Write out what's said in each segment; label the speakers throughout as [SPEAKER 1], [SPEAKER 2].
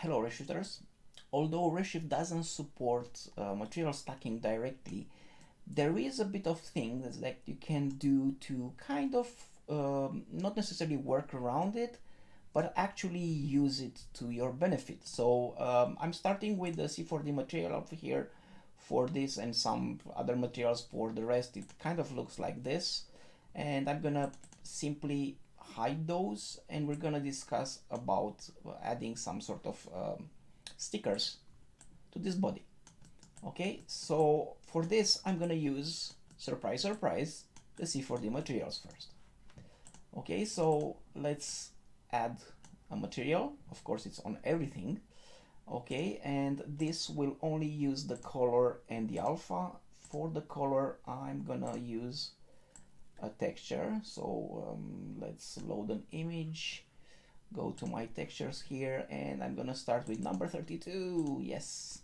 [SPEAKER 1] Hello Reshifters. Although Redshift doesn't support material stacking directly, there is a bit of things that you can do to kind of not necessarily work around it, but actually use it to your benefit. So I'm starting with the C4D material over here for this and some other materials for the rest. It kind of looks like this, and I'm gonna simply hide those, and we're gonna discuss about adding some sort of stickers to this body. Okay, so for this I'm gonna use, surprise surprise, the C4D materials first. Okay, so let's add a material. Of course it's on everything. Okay, and this will only use the color and the alpha. For the color I'm gonna use a texture. So let's load an image, go to my textures here, and I'm gonna start with number 32. Yes,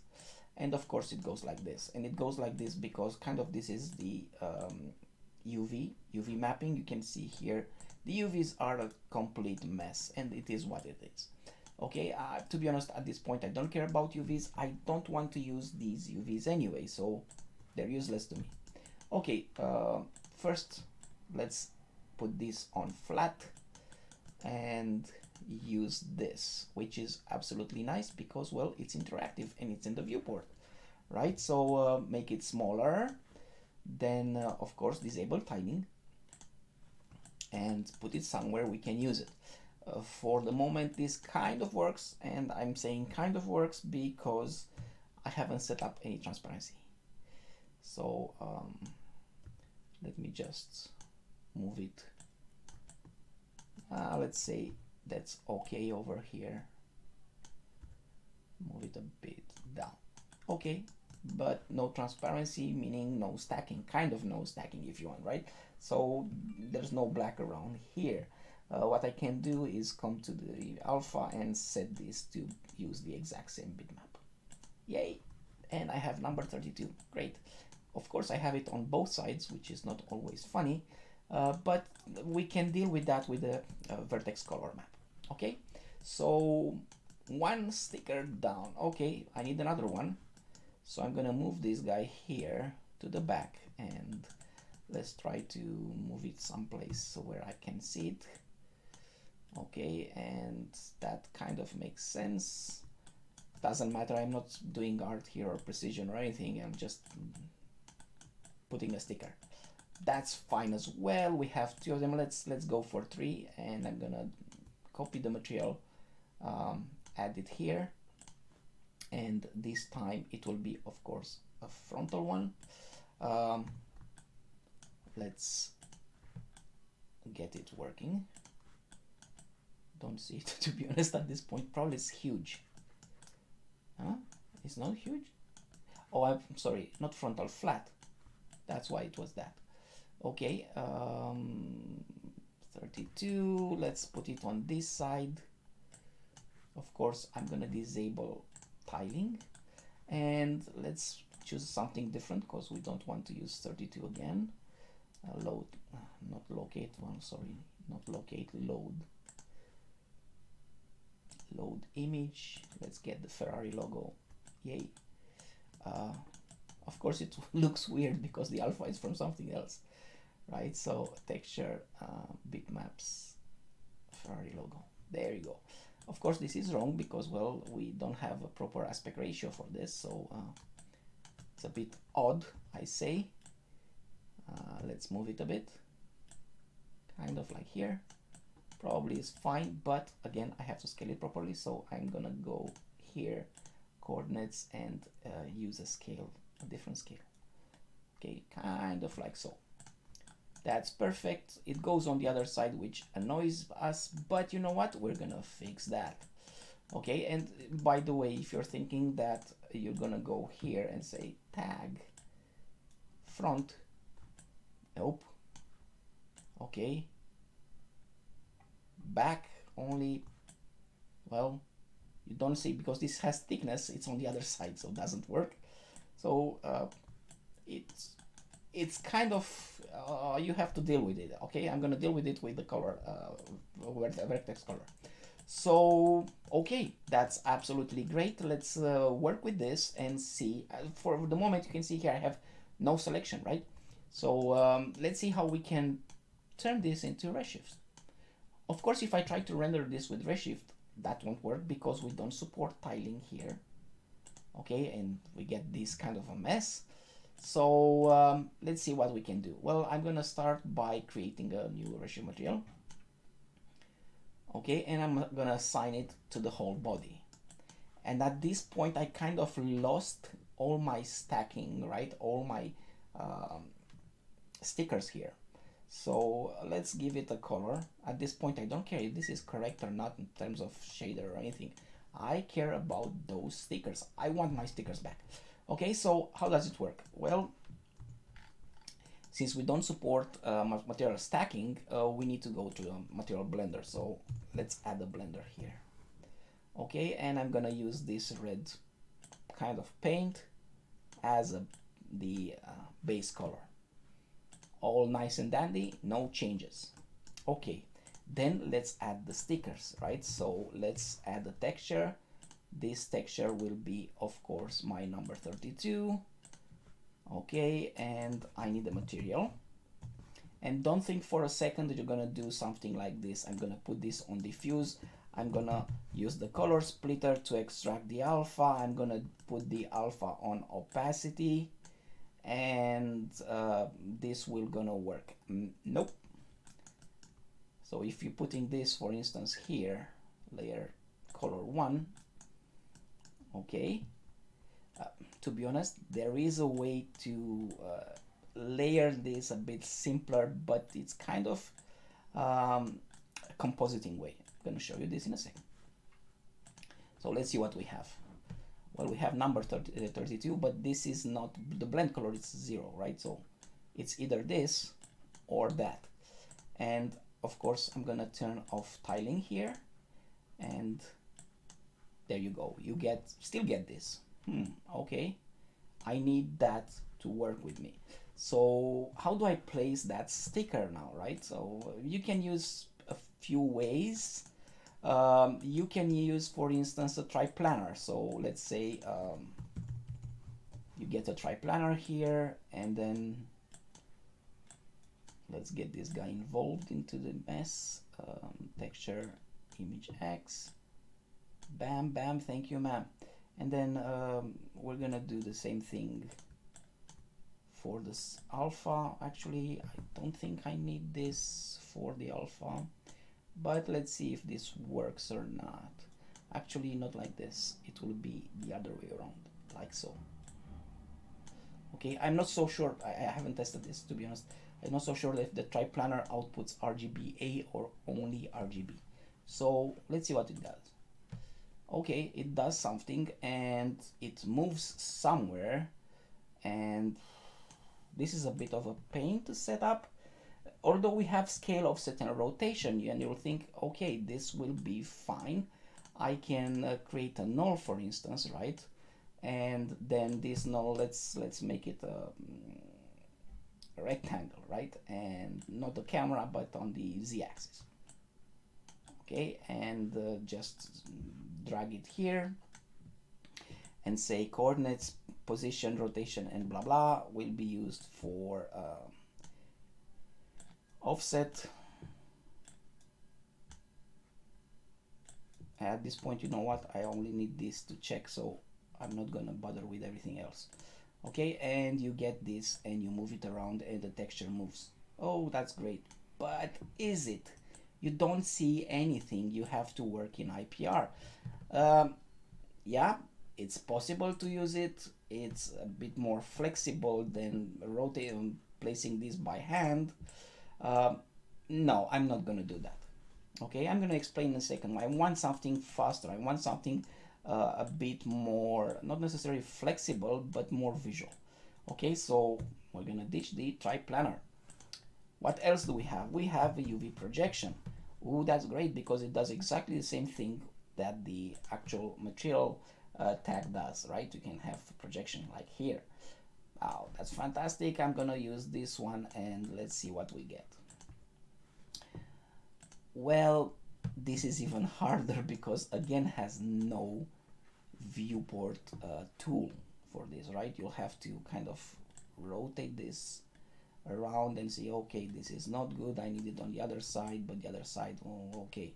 [SPEAKER 1] and of course it goes like this, and it goes like this because kind of this is the UV mapping. You can see here the UVs are a complete mess, and it is what it is. Okay, to be honest, at this point I don't care about UVs. I don't want to use these UVs anyway, so they're useless to me. Okay, first let's put this on flat and use this, which is absolutely nice because, well, it's interactive and it's in the viewport, right? So make it smaller, then of course disable tiling and put it somewhere we can use it. For the moment this kind of works, and I'm saying kind of works because I haven't set up any transparency. So let me just move it. Let's say that's okay over here. Move it a bit down. Okay, but no transparency, meaning no stacking, kind of no stacking if you want, right? So there's no black around here. What I can do is come to the alpha and set this to use the exact same bitmap. Yay! And I have number 32. Great. Of course I have it on both sides, which is not always funny, but we can deal with that with the vertex color map. Okay, so one sticker down. Okay, I need another one, so I'm gonna move this guy here to the back, and let's try to move it someplace where I can see it. Okay, and that kind of makes sense. Doesn't matter, I'm not doing art here or precision or anything, I'm just putting a sticker. That's fine as well. We have two of them. Let's go for three, and I'm gonna copy the material, add it here, and this time it will be of course a frontal one. Let's get it working. Don't see it to be honest at this point. Probably it's huge. Huh? It's not huge? Oh, I'm sorry, not frontal, flat. That's why it was that. Okay, 32. Let's put it on this side. Of course I'm gonna disable tiling, and let's choose something different because we don't want to use 32 again. Load, not locate one, sorry, not locate, load image. Let's get the Ferrari logo. Yay. Of course it looks weird because the alpha is from something else, right? So texture, bitmaps, Ferrari logo. There you go. Of course this is wrong because, well, we don't have a proper aspect ratio for this, so it's a bit odd, I say. Let's move it a bit, kind of like here. Probably is fine, but again I have to scale it properly, so I'm gonna go here, coordinates, and use a scale, a different scale. Okay, kind of like so. That's perfect. It goes on the other side, which annoys us, but you know what, we're gonna fix that. Okay, and by the way, if you're thinking that you're gonna go here and say tag front, nope. Okay, back only, well, you don't see because this has thickness, it's on the other side, so it doesn't work. So it's kind of you have to deal with it. Okay, I'm gonna deal with it with the color, with the vertex color. So, okay, that's absolutely great. Let's work with this and see. For the moment, you can see here I have no selection, right? So let's see how we can turn this into Redshift. Of course, if I try to render this with Redshift, that won't work because we don't support tiling here. Okay, and we get this kind of a mess. So let's see what we can do. Well, I'm gonna start by creating a new Redshift material. Okay, and I'm gonna assign it to the whole body. And at this point, I kind of lost all my stacking, right? All my stickers here. So let's give it a color. At this point, I don't care if this is correct or not in terms of shader or anything. I care about those stickers. I want my stickers back. Okay, so how does it work? Well, since we don't support material stacking, we need to go to the material blender. So let's add a blender here. Okay, and I'm gonna use this red kind of paint as the base color. All nice and dandy, no changes. Okay, then let's add the stickers, right? So let's add the texture. This texture will be, of course, my number 32. Okay, and I need the material. And don't think for a second that you're gonna do something like this. I'm gonna put this on diffuse. I'm gonna use the color splitter to extract the alpha. I'm gonna put the alpha on opacity, and this will gonna work. Nope. So if you're putting this, for instance, here, layer color 1, okay, to be honest, there is a way to layer this a bit simpler, but it's kind of a compositing way. I'm going to show you this in a second. So let's see what we have. Well, we have number 32, but this is not the blend color, it's 0, right? So it's either this or that. And of course, I'm gonna turn off tiling here, and there you go. You still get this. Okay, I need that to work with me. So how do I place that sticker now, right? So you can use a few ways. You can use, for instance, a triplanar. So let's say you get a triplanar here, and then let's get this guy involved into the mess. Texture, image X, bam, bam, thank you, ma'am. And then we're gonna do the same thing for this alpha. Actually, I don't think I need this for the alpha, but let's see if this works or not. Actually, not like this. It will be the other way around, like so. Okay, I'm not so sure. I haven't tested this, to be honest. I'm not so sure if the triplanar outputs RGBA or only RGB. So let's see what it does. Okay, it does something and it moves somewhere, and this is a bit of a pain to set up. Although we have scale, offset, and rotation, and you'll think, okay, this will be fine. I can create a null, for instance, right? And then this null, let's make it a rectangle, right? And not the camera, but on the z-axis. Okay, and just drag it here and say coordinates, position, rotation, and blah blah will be used for offset. At this point, you know what, I only need this to check, so I'm not gonna bother with everything else. Okay, and you get this and you move it around and the texture moves. Oh, that's great, but is it? You don't see anything. You have to work in IPR. Yeah, it's possible to use it. It's a bit more flexible than rotating, placing this by hand. No, I'm not gonna do that. Okay, I'm gonna explain in a second. I want something faster. I want something a bit more, not necessarily flexible, but more visual. Okay, so we're gonna ditch the triplanar. What else do we have? We have a UV projection. Ooh, that's great because it does exactly the same thing that the actual material tag does, right? You can have projection like here. Wow, that's fantastic. I'm gonna use this one and let's see what we get. Well, this is even harder because again has no viewport tool for this, right? You'll have to kind of rotate this around and say, okay, this is not good, I need it on the other side, but the other side, oh, okay,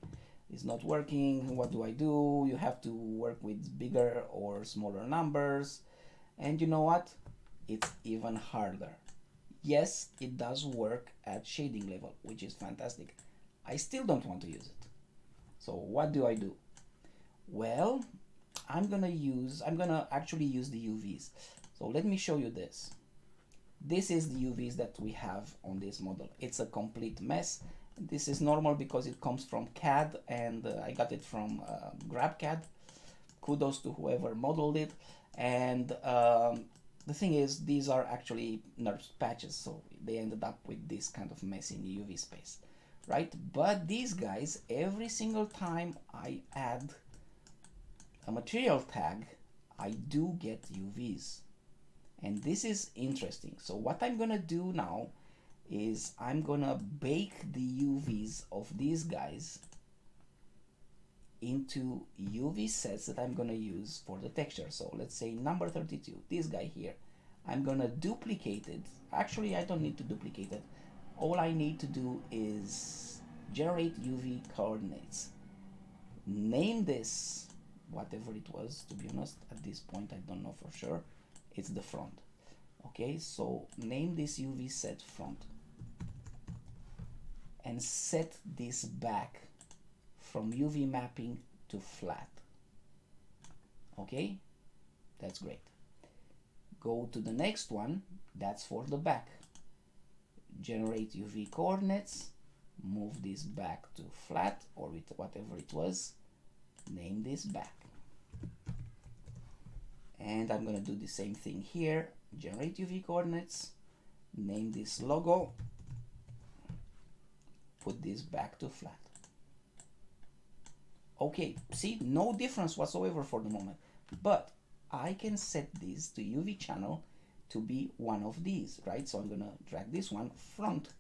[SPEAKER 1] it's not working, what do I do? You have to work with bigger or smaller numbers, and you know what, it's even harder. Yes, it does work at shading level, which is fantastic. I still don't want to use it. So what do I do? Well, I'm gonna actually use the UVs. So let me show you this. This is the UVs that we have on this model. It's a complete mess. This is normal because it comes from CAD, and I got it from GrabCAD. Kudos to whoever modeled it. And the thing is, these are actually NURBS patches, so they ended up with this kind of mess in the UV space, right? But these guys, every single time I add a material tag, I do get UVs. And this is interesting. So what I'm gonna do now is I'm gonna bake the UVs of these guys into UV sets that I'm gonna use for the texture. So let's say number 32, this guy here. I'm gonna duplicate it. Actually, I don't need to duplicate it. All I need to do is generate UV coordinates. Name this whatever it was. To be honest, at this point, I don't know for sure. It's the front. Okay, so name this UV set front and set this back from UV mapping to flat. Okay, that's great. Go to the next one, that's for the back. Generate UV coordinates, move this back to flat or with whatever it was, name this back. And I'm gonna do the same thing here, generate UV coordinates, name this logo, put this back to flat. Okay, see, no difference whatsoever for the moment, but I can set this to UV channel to be one of these, right? So I'm gonna drag this one front,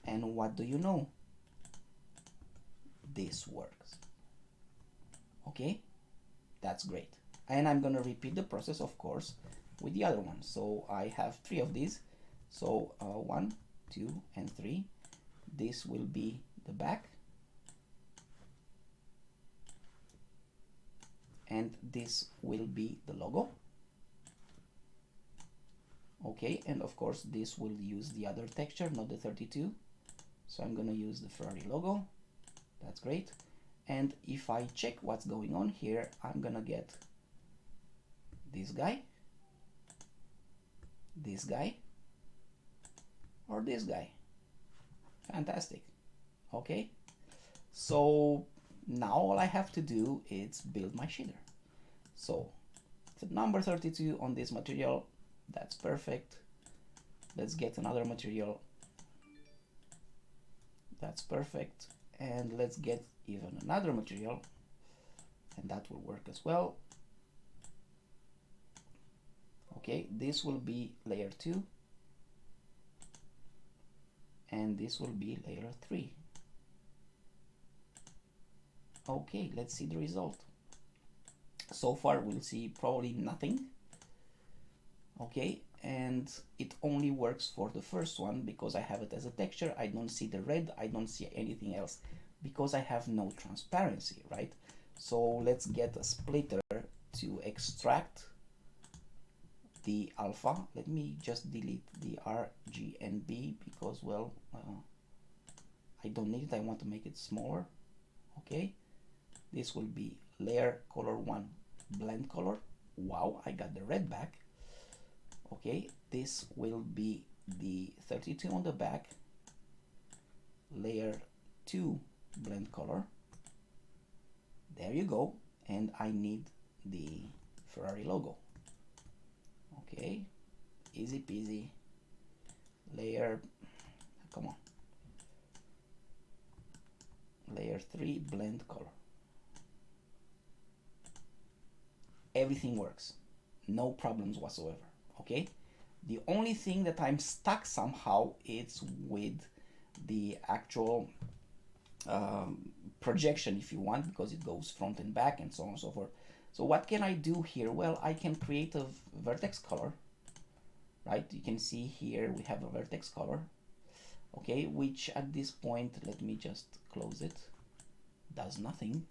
[SPEAKER 1] and what do you know? This works. Okay, that's great. And I'm gonna repeat the process, of course, with the other one. So I have 3 of these. So 1, 2, and 3. This will be the back. And this will be the logo. Okay, and of course this will use the other texture, not the 32. So I'm gonna use the Ferrari logo. That's great. And if I check what's going on here, I'm gonna get this guy, or this guy. Fantastic. Okay, so now all I have to do is build my shader. So the number 32 on this material, that's perfect. Let's get another material. That's perfect. And let's get even another material, and that will work as well. Okay, this will be layer 2, and this will be layer 3. Okay, let's see the result. So far we'll see probably nothing. Okay, and it only works for the first one because I have it as a texture. I don't see the red, I don't see anything else because I have no transparency, right? So let's get a splitter to extract the alpha. Let me just delete the R, G, and B because, well, I don't need it. I want to make it smaller. Okay, this will be layer color 1 blend color. Wow, I got the red back. Okay, this will be the 32 on the back, layer 2 blend color. There you go. And I need the Ferrari logo. Okay, easy peasy. Layer, come on, layer 3 blend color. Everything works, no problems whatsoever. Okay, the only thing that I'm stuck somehow is with the actual projection if you want, because it goes front and back and so on and so forth. So what can I do here? Well, I can create a vertex color, right? You can see here we have a vertex color, okay, which at this point, let me just close it, does nothing.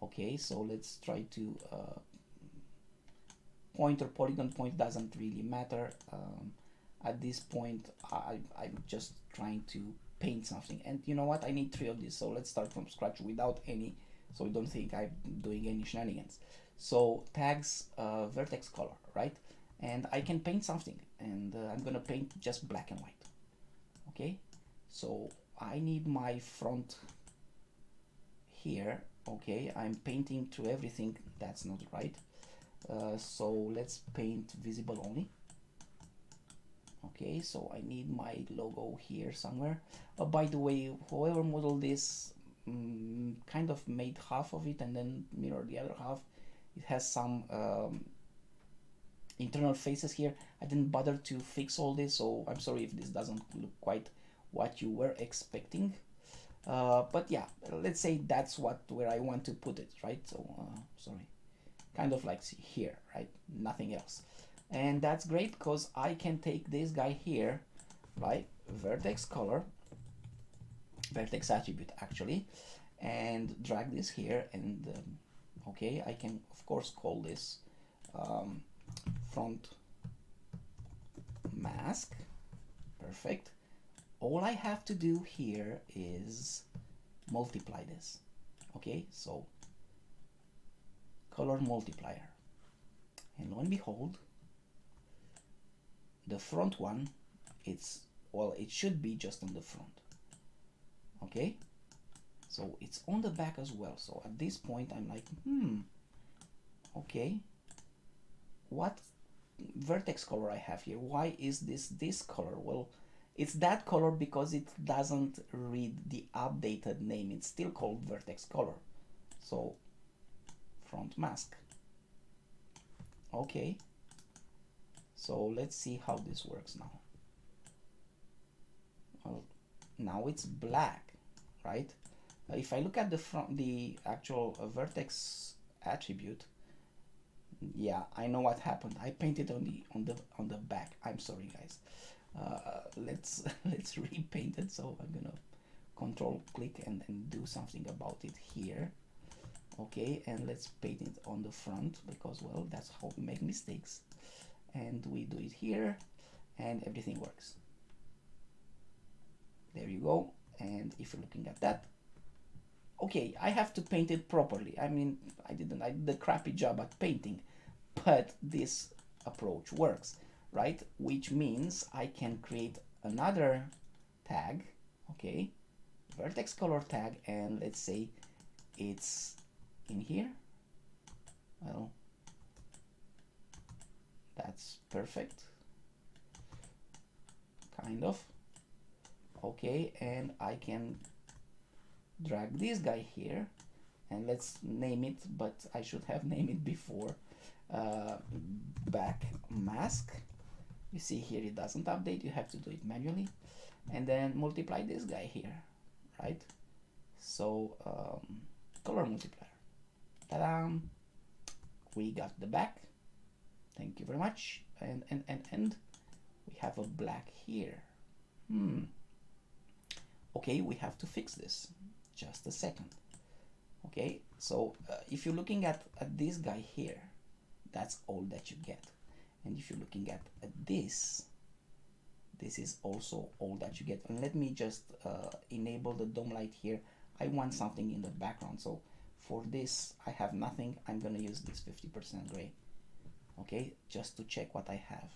[SPEAKER 1] Okay, so let's try to point or polygon point, doesn't really matter. At this point, I'm just trying to paint something, and you know what, I need 3 of these, so let's start from scratch without any, so you don't think I'm doing any shenanigans. So tags vertex color, right? And I can paint something, and I'm gonna paint just black and white. Okay, so I need my front here. Okay, I'm painting to everything, that's not right. So let's paint visible only. Okay, so I need my logo here somewhere. By the way, whoever modeled this kind of made half of it and then mirror the other half. It has some internal faces here. I didn't bother to fix all this, so I'm sorry if this doesn't look quite what you were expecting. But yeah, let's say that's where I want to put it, right? So sorry, kind of like here, right? Nothing else. And that's great because I can take this guy here, right? Vertex color, vertex attribute actually, and drag this here, and okay, I can of course call this front mask. Perfect. All I have to do here is multiply this. Okay, so color multiplier, and lo and behold, the front one, it's, well, it should be just on the front. Okay, so it's on the back as well. So at this point I'm like, okay, what vertex color I have here? Why is this color? Well, it's that color because it doesn't read the updated name. It's still called vertex color. So front mask. Okay, so let's see how this works now. Well, now it's black, right? If I look at the actual vertex attribute, yeah, I know what happened. I painted on the back. I'm sorry, guys. Let's repaint it. So I'm gonna control click and do something about it here. Okay, and let's paint it on the front because, well, that's how we make mistakes. And we do it here, and everything works. There you go. And if you're looking at that, okay, I have to paint it properly. I mean, I did a crappy job at painting, but this approach works, right? Which means I can create another tag, okay, vertex color tag, and let's say it's in here. Well, that's perfect, kind of. Okay, and I can drag this guy here, and let's name it, but I should have named it before, back mask. You see here it doesn't update, you have to do it manually, and then multiply this guy here, right? So color multiplier, ta-da, we got the back, thank you very much, and we have a black here. Okay, we have to fix this, just a second. Okay, so if you're looking at this guy here, that's all that you get. And if you're looking at this is also all that you get. And let me just enable the dome light here. I want something in the background, so for this I have nothing. I'm gonna use this 50% gray, okay, just to check what I have.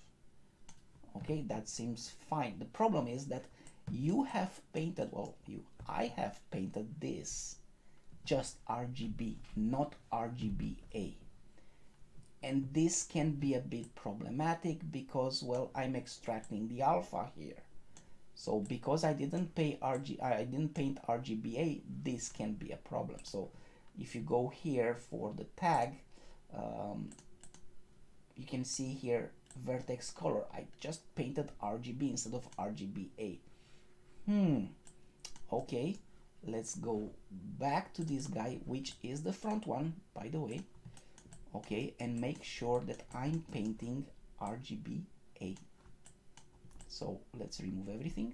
[SPEAKER 1] Okay, that seems fine. The problem is that you have painted, well, I have painted this just RGB, not RGBA. And this can be a bit problematic because, well, I'm extracting the alpha here. So because I didn't paint RGBA, this can be a problem. So if you go here for the tag, you can see here vertex color. I just painted RGB instead of RGBA. Okay, let's go back to this guy, which is the front one, by the way. Okay, and make sure that I'm painting RGBA. So let's remove everything.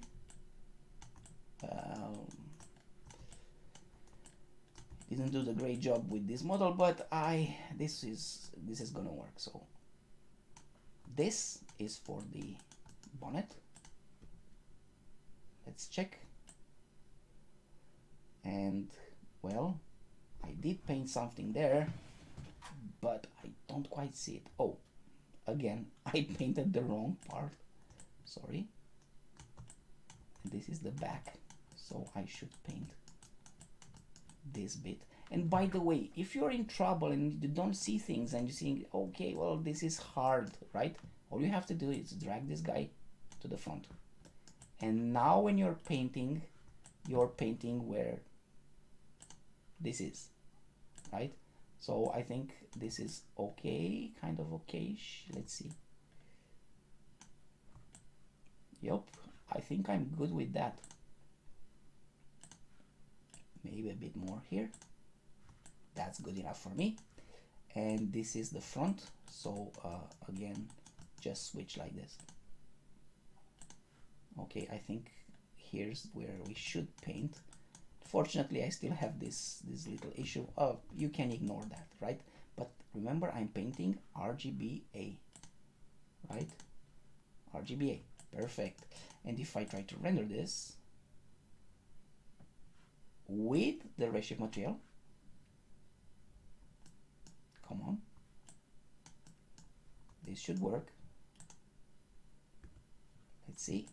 [SPEAKER 1] Didn't do the great job with this model, but this is gonna work. So this is for the bonnet. Let's check. And well, I did paint something there, but I don't quite see it. Oh, again, I painted the wrong part. Sorry. This is the back, so I should paint this bit. And by the way, if you're in trouble and you don't see things and you think, okay, well, this is hard, right? All you have to do is drag this guy to the front. And now when you're painting where this is, right? So I think this is okay, kind of okay-ish. Let's see. Yup, I think I'm good with that. Maybe a bit more here. That's good enough for me. And this is the front, so again, just switch like this. Okay, I think here's where we should paint. Fortunately, I still have this little issue. You can ignore that, right? But remember, I'm painting RGBA, right? RGBA, perfect. And if I try to render this with the Redshift material, come on, this should work. Let's see.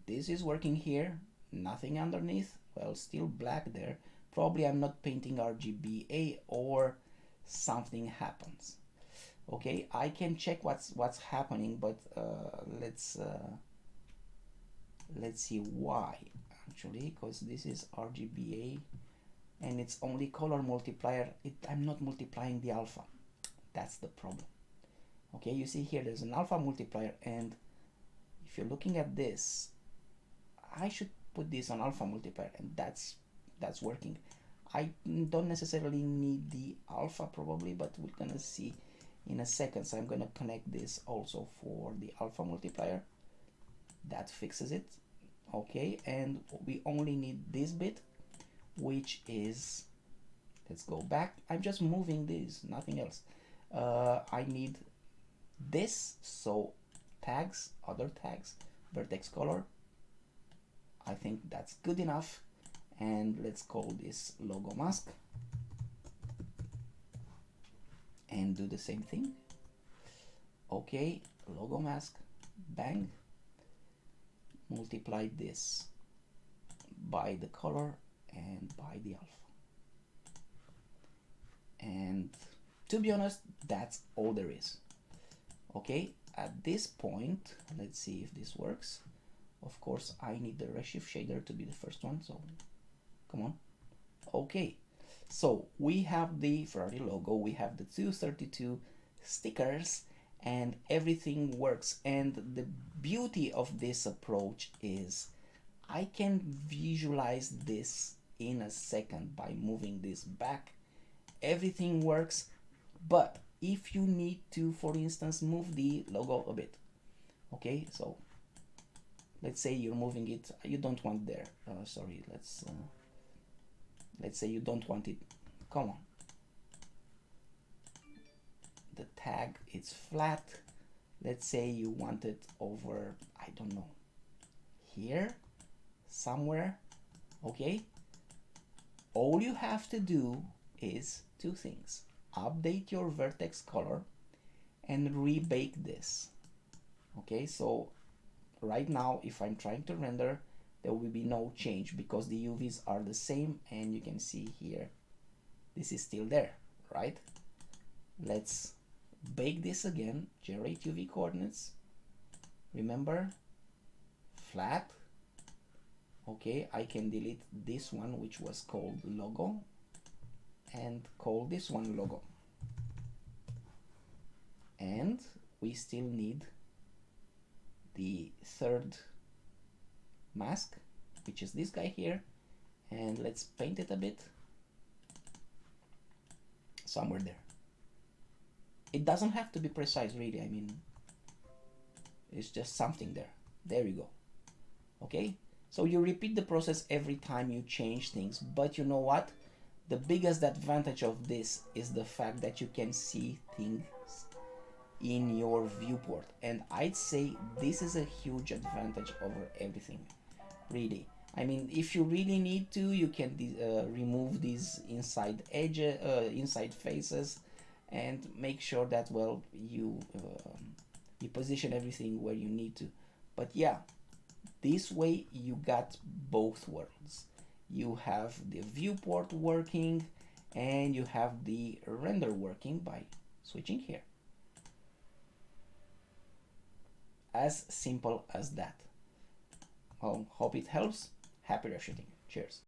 [SPEAKER 1] This is working here, nothing underneath. Well, still black there. Probably I'm not painting RGBA or something happens. Okay, I can check what's happening, but let's see why actually, because this is RGBA and it's only color multiplier. I'm not multiplying the alpha. That's the problem. Okay, you see here there's an alpha multiplier, and if you're looking at this, I should put this on alpha multiplier, and that's working. I don't necessarily need the alpha probably, but we're gonna see in a second. So I'm gonna connect this also for the alpha multiplier. That fixes it. Okay, and we only need this bit, which is, let's go back. I'm just moving this, nothing else. I need this, so tags, other tags, vertex color. I think that's good enough, and let's call this logo mask and do the same thing. Okay, logo mask, bang, multiply this by the color and by the alpha. And to be honest, that's all there is. Okay, at this point, let's see if this works. Of course, I need the Redshift shader to be the first one, so come on. Okay, so we have the Ferrari logo, we have the 232 stickers, and everything works. And the beauty of this approach is I can visualize this in a second by moving this back. Everything works, but if you need to, for instance, move the logo a bit, okay, so let's say you're moving it, you don't want there, sorry, let's say you don't want it, come on, the tag is flat, let's say you want it over, I don't know, here somewhere, okay, all you have to do is two things: update your vertex color and rebake this. Okay, so right now if I'm trying to render, there will be no change because the UVs are the same, and you can see here this is still there, right? Let's bake this again, generate UV coordinates, remember, flat. Okay, I can delete this one which was called logo and call this one logo, and we still need the third mask, which is this guy here, and let's paint it a bit somewhere there. It doesn't have to be precise, really. I mean, it's just something there. There you go. Okay, so you repeat the process every time you change things, but you know what? The biggest advantage of this is the fact that you can see things in your viewport, and I'd say this is a huge advantage over everything, really. I mean, if you really need to, you can remove these inside edges, inside faces, and make sure that, well, you position everything where you need to. But yeah, this way you got both worlds. You have the viewport working, and you have the render working by switching here. As simple as that. Well, hope it helps. Happy shooting. Cheers.